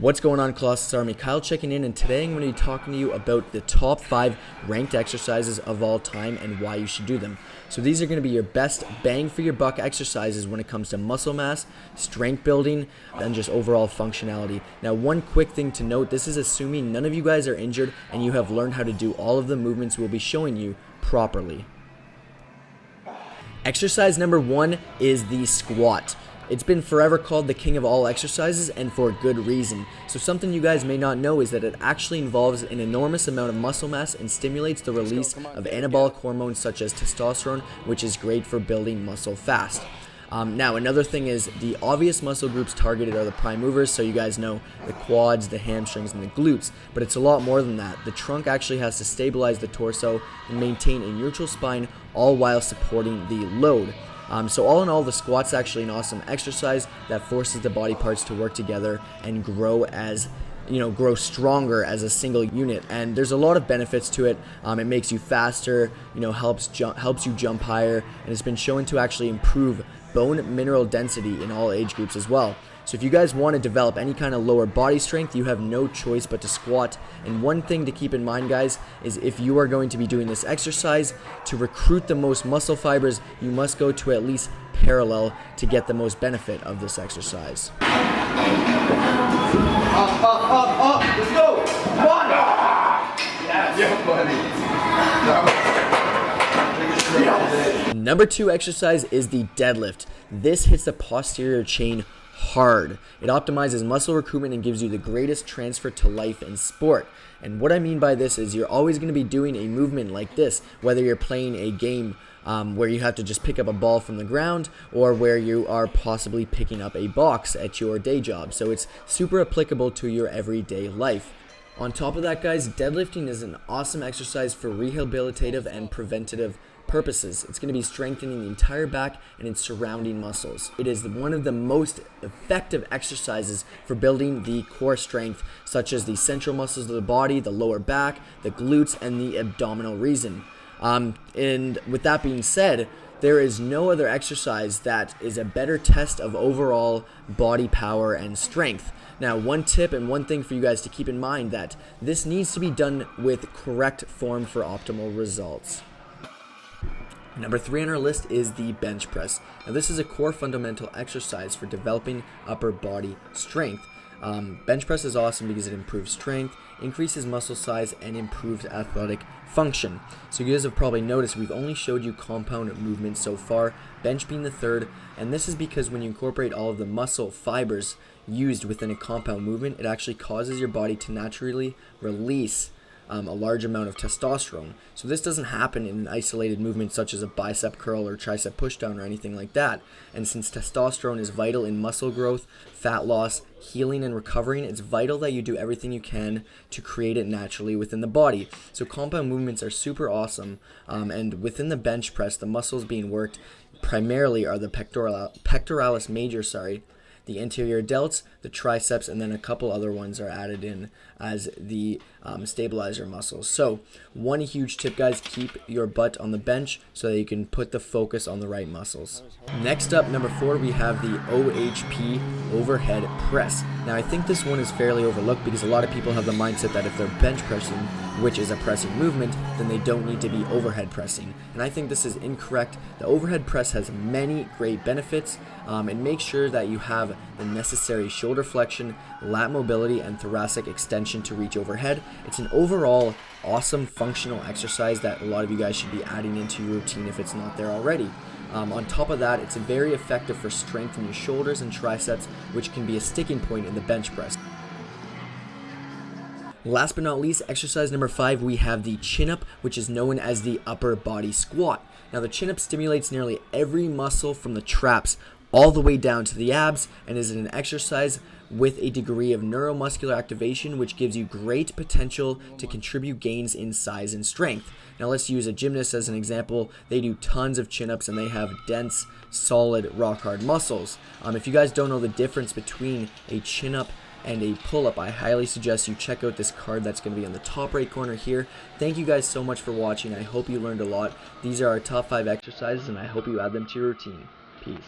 What's going on, Colossus Army? Kyle checking in, and today I'm going to be talking to you about the top 5 ranked exercises of all time and why you should do them. So these are going to be your best bang for your buck exercises when it comes to muscle mass, strength building, and just overall functionality. Now, one quick thing to note, this is assuming none of you guys are injured and you have learned how to do all of the movements we'll be showing you properly. Exercise number 1 is the squat. It's been forever called the king of all exercises, and for good reason. So something you guys may not know is that it actually involves an enormous amount of muscle mass and stimulates the release of anabolic hormones such as testosterone, which is great for building muscle fast. Now, another thing is the obvious muscle groups targeted are the prime movers, so you guys know the quads, the hamstrings, and the glutes, but it's a lot more than that. The trunk actually has to stabilize the torso and maintain a neutral spine, all while supporting the load. So all in all, the squat's actually an awesome exercise that forces the body parts to work together and grow stronger as a single unit. And there's a lot of benefits to it. It makes you faster, helps you jump higher, and it's been shown to actually improve bone mineral density in all age groups as well. So if you guys want to develop any kind of lower body strength, you have no choice but to squat. And one thing to keep in mind, guys, is if you are going to be doing this exercise, to recruit the most muscle fibers, you must go to at least parallel to get the most benefit of this exercise. Up, let's go! Come on! Yes. Number 2 exercise is the deadlift. This hits the posterior chain hard. It optimizes muscle recruitment and gives you the greatest transfer to life in sport. And what I mean by this is you're always going to be doing a movement like this, whether you're playing a game where you have to just pick up a ball from the ground, or where you are possibly picking up a box at your day job. So it's super applicable to your everyday life. On top of that, guys, deadlifting is an awesome exercise for rehabilitative and preventative purposes. It's going to be strengthening the entire back and its surrounding muscles. It is one of the most effective exercises for building the core strength, such as the central muscles of the body, the lower back, the glutes, and the abdominal region. And with that being said, there is no other exercise that is a better test of overall body power and strength. Now, one tip and one thing for you guys to keep in mind, that this needs to be done with correct form for optimal results. Number 3 on our list is the bench press. Now, this is a core fundamental exercise for developing upper body strength. Bench press is awesome because it improves strength, increases muscle size, and improves athletic function. So you guys have probably noticed we've only showed you compound movements so far, bench being the third, and this is because when you incorporate all of the muscle fibers used within a compound movement, it actually causes your body to naturally release a large amount of testosterone. So this doesn't happen in an isolated movement such as a bicep curl or tricep pushdown or anything like that. And since testosterone is vital in muscle growth, fat loss, healing, and recovering, it's vital that you do everything you can to create it naturally within the body. So compound movements are super awesome. And within the bench press, the muscles being worked primarily are the pectoralis major, the anterior delts, the triceps, and then a couple other ones are added in as the stabilizer muscles. So one huge tip, guys, keep your butt on the bench so that you can put the focus on the right muscles. Next up, number 4, we have the OHP overhead press. Now, I think this one is fairly overlooked because a lot of people have the mindset that if they're bench pressing, which is a pressing movement, then they don't need to be overhead pressing. And I think this is incorrect. The overhead press has many great benefits. And make sure that you have the necessary shoulder flexion, lat mobility, and thoracic extension to reach overhead. It's an overall awesome functional exercise that a lot of you guys should be adding into your routine if it's not there already. On top of that, it's very effective for strengthening your shoulders and triceps, which can be a sticking point in the bench press. Last but not least, exercise number 5, we have the chin-up, which is known as the upper body squat. Now, the chin-up stimulates nearly every muscle from the traps all the way down to the abs, and is an exercise with a degree of neuromuscular activation, which gives you great potential to contribute gains in size and strength. Now, let's use a gymnast as an example. They do tons of chin-ups and they have dense, solid, rock-hard muscles. If you guys don't know the difference between a chin-up and a pull-up, I highly suggest you check out this card that's going to be on the top right corner here. Thank you guys so much for watching. I hope you learned a lot. These are our top 5 exercises, and I hope you add them to your routine. Peace.